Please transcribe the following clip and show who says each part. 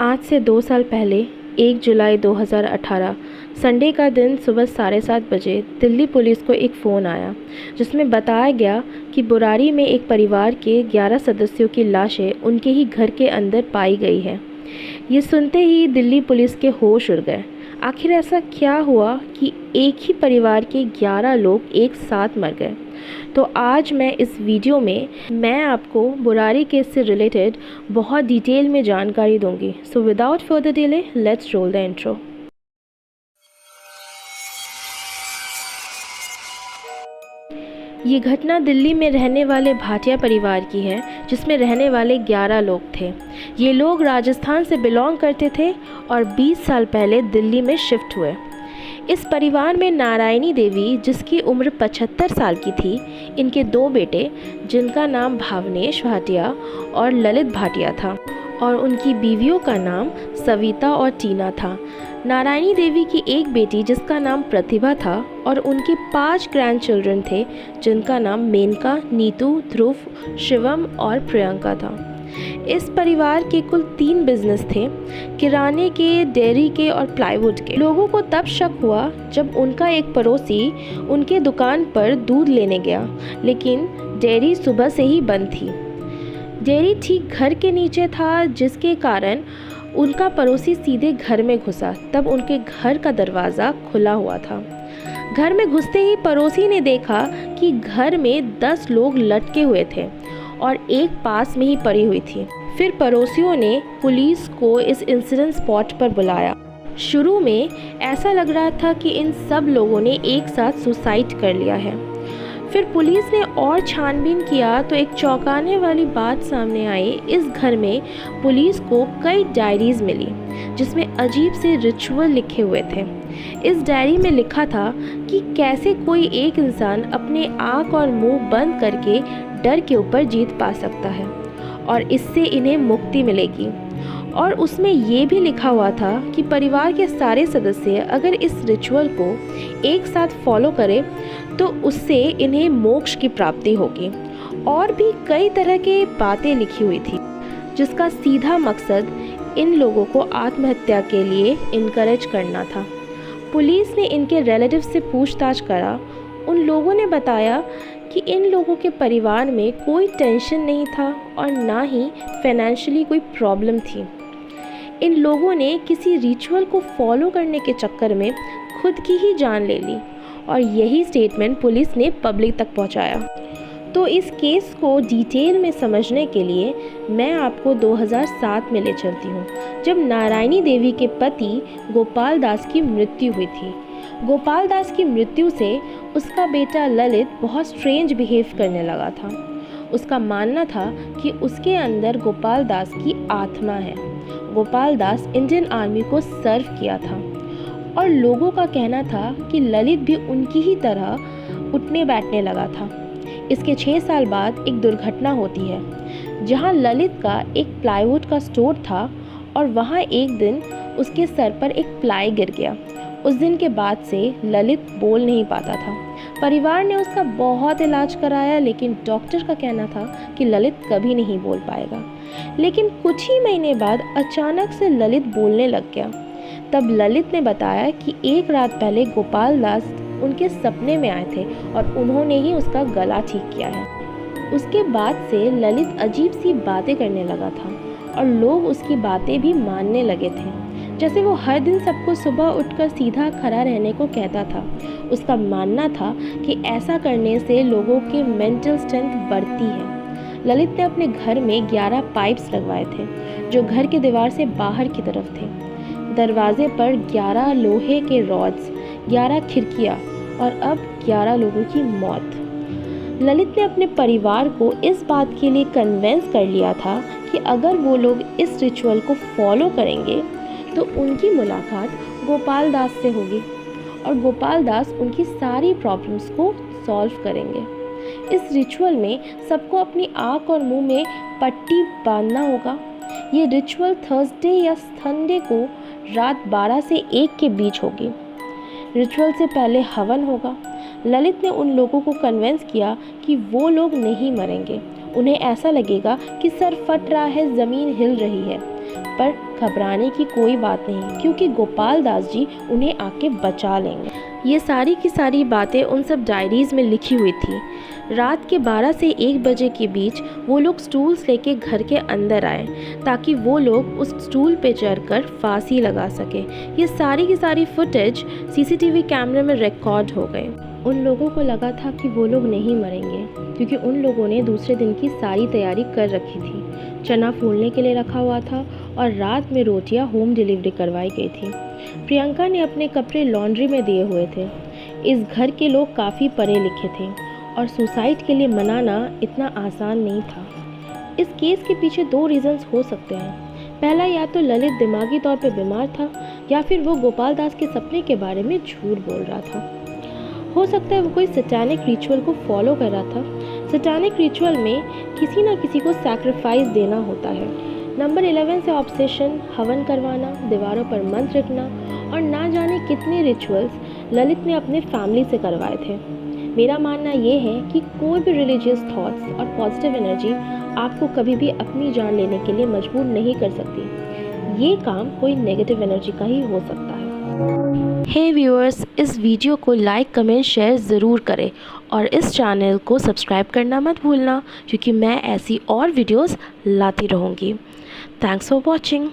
Speaker 1: आज से 2 साल पहले 1 जुलाई 2018 संडे का दिन सुबह 7:30 बजे दिल्ली पुलिस को एक फ़ोन आया जिसमें बताया गया कि बुरारी में एक परिवार के 11 सदस्यों की लाशें उनके ही घर के अंदर पाई गई है। ये सुनते ही दिल्ली पुलिस के होश उड़ गए। आखिर ऐसा क्या हुआ कि एक ही परिवार के 11 लोग एक साथ मर गए? तो आज मैं इस वीडियो में आपको बुरारी केस से रिलेटेड बहुत डिटेल में जानकारी दूंगी। So without further delay let's roll the intro. ये घटना दिल्ली में रहने वाले भाटिया परिवार की है, जिसमें रहने वाले 11 लोग थे। ये लोग राजस्थान से बिलोंग करते थे और 20 साल पहले दिल्ली में शिफ्ट हुए। इस परिवार में नारायणी देवी, जिसकी उम्र 75 साल की थी, इनके 2 बेटे जिनका नाम भावनेश भाटिया और ललित भाटिया था और उनकी बीवियों का नाम सविता और टीना था। नारायणी देवी की एक बेटी जिसका नाम प्रतिभा था और उनके 5 ग्रैंड चिल्ड्रन थे जिनका नाम मेनका, नीतू, ध्रुव, शिवम और प्रियंका था। इस परिवार के कुल 3 बिजनेस थे, किराने के, डेयरी के और प्लाईवुड के। लोगों को तब शक हुआ जब उनका एक पड़ोसी उनके दुकान पर दूध लेने गया, लेकिन डेयरी सुबह से ही बंद थी। डेयरी ठीक घर के नीचे था, जिसके कारण उनका पड़ोसी सीधे घर में घुसा। तब उनके घर का दरवाज़ा खुला हुआ था। घर में घुसते ही पड़ोसी ने देखा कि घर में 10 लोग लटके हुए थे और एक पास में ही पड़ी हुई थी। फिर पड़ोसियों ने पुलिस को इस इंसिडेंट स्पॉट पर बुलाया। शुरू में ऐसा लग रहा था कि इन सब लोगों ने एक साथ सुसाइड कर लिया है। फिर पुलिस ने और छानबीन किया तो एक चौंकाने वाली बात सामने आई। इस घर में पुलिस को कई डायरीज मिली जिसमें अजीब से रिचुअल लिखे हुए थे। इस डायरी में लिखा था कि कैसे कोई एक इंसान अपने आँख और मुंह बंद करके डर के ऊपर जीत पा सकता है और इससे इन्हें मुक्ति मिलेगी। और उसमें ये भी लिखा हुआ था कि परिवार के सारे सदस्य अगर इस रिचुअल को एक साथ फॉलो करें तो उससे इन्हें मोक्ष की प्राप्ति होगी। और भी कई तरह की बातें लिखी हुई थी जिसका सीधा मकसद इन लोगों को आत्महत्या के लिए इनकरेज करना था। पुलिस ने इनके रिलेटिव से पूछताछ करा। उन लोगों ने बताया कि इन लोगों के परिवार में कोई टेंशन नहीं था और ना ही फाइनेंशियली कोई प्रॉब्लम थी। इन लोगों ने किसी रिचुअल को फॉलो करने के चक्कर में खुद की ही जान ले ली और यही स्टेटमेंट पुलिस ने पब्लिक तक पहुंचाया। तो इस केस को डिटेल में समझने के लिए मैं आपको 2007 में ले चलती हूँ, जब नारायणी देवी के पति गोपाल दास की मृत्यु हुई थी। गोपाल दास की मृत्यु से उसका बेटा ललित बहुत स्ट्रेंज बिहेव करने लगा था। उसका मानना था कि उसके अंदर गोपाल दास की आत्मा है। गोपाल दास इंडियन आर्मी को सर्व किया था और लोगों का कहना था कि ललित भी उनकी ही तरह उठने बैठने लगा था। इसके 6 साल बाद एक दुर्घटना होती है जहां ललित का एक प्लाईवुड का स्टोर था और वहां एक दिन उसके सर पर एक प्लाई गिर गया। उस दिन के बाद से ललित बोल नहीं पाता था। परिवार ने उसका बहुत इलाज कराया, लेकिन डॉक्टर का कहना था कि ललित कभी नहीं बोल पाएगा। लेकिन कुछ ही महीने बाद अचानक से ललित बोलने लग गया। तब ललित ने बताया कि एक रात पहले गोपाल दास उनके सपने में आए थे और उन्होंने ही उसका गला ठीक किया है। उसके बाद से ललित अजीब सी बातें करने लगा था और लोग उसकी बातें भी मानने लगे थे। जैसे वो हर दिन सबको सुबह उठकर सीधा खड़ा रहने को कहता था। उसका मानना था कि ऐसा करने से लोगों की मेंटल स्ट्रेंथ बढ़ती है। ललित ने अपने घर में 11 पाइप्स लगवाए थे जो घर के दीवार से बाहर की तरफ थे। दरवाजे पर 11 लोहे के रॉड्स, 11 खिड़कियाँ और अब 11 लोगों की मौत। ललित ने अपने परिवार को इस बात के लिए कन्विंस कर लिया था कि अगर वो लोग इस रिचुअल को फॉलो करेंगे तो उनकी मुलाकात गोपाल दास से होगी और गोपाल दास उनकी सारी प्रॉब्लम्स को सॉल्व करेंगे। इस रिचुअल में सबको अपनी आँख और मुंह में पट्टी बांधना होगा। ये रिचुअल थर्सडे या संडे को रात 12 से 1 के बीच होगी। रिचुअल से पहले हवन होगा। ललित ने उन लोगों को कन्विंस किया कि वो लोग नहीं मरेंगे। उन्हें ऐसा लगेगा कि सर फट रहा है, ज़मीन हिल रही है। पर घबराने की कोई बात नहीं, क्योंकि गोपाल दास जी उन्हें आके बचा लेंगे। ये सारी की सारी बातें उन सब डायरीज़ में लिखी हुई थी। रात के 12 से 1 बजे के बीच वो लोग स्टूल्स लेके घर के अंदर आए ताकि वो लोग उस स्टूल पे चढ़कर फांसी लगा सके। ये सारी की सारी फुटेज सीसीटीवी कैमरे में रिकॉर्ड हो गए। उन लोगों को लगा था कि वो लोग नहीं मरेंगे, क्योंकि उन लोगों ने दूसरे दिन की सारी तैयारी कर रखी थी। चना फूलने के लिए रखा हुआ था और रात में रोटियां होम डिलीवरी करवाई गई थी। प्रियंका ने अपने कपड़े लॉन्ड्री में दिए हुए थे। इस घर के लोग काफ़ी पढ़े लिखे थे और सुसाइड के लिए मनाना इतना आसान नहीं था। इस केस के पीछे 2 रीज़न्स हो सकते हैं। पहला, या तो ललित दिमागी तौर पे बीमार था, या फिर वो गोपाल दास के सपने के बारे में झूठ बोल रहा था। हो सकता है वो कोई सैटानिक रिचुअल को फॉलो कर रहा था। सैटानिक रिचुअल में किसी ना किसी को सैक्रिफाइस देना होता है। नंबर 11 से ऑब्सेशन, हवन करवाना, दीवारों पर मंत्र लिखना और ना जाने कितने रिचुअल्स ललित ने अपने फैमिली से करवाए थे। मेरा मानना ये है कि कोई भी रिलीजियस थॉट्स और पॉजिटिव एनर्जी आपको कभी भी अपनी जान लेने के लिए मजबूर नहीं कर सकती। ये काम कोई नेगेटिव एनर्जी का ही हो सकता है। हे व्यूअर्स, इस वीडियो को लाइक, कमेंट, शेयर ज़रूर करें और इस चैनल को सब्सक्राइब करना मत भूलना, क्योंकि मैं ऐसी और वीडियोस लाती रहूँगी। Thanks for watching.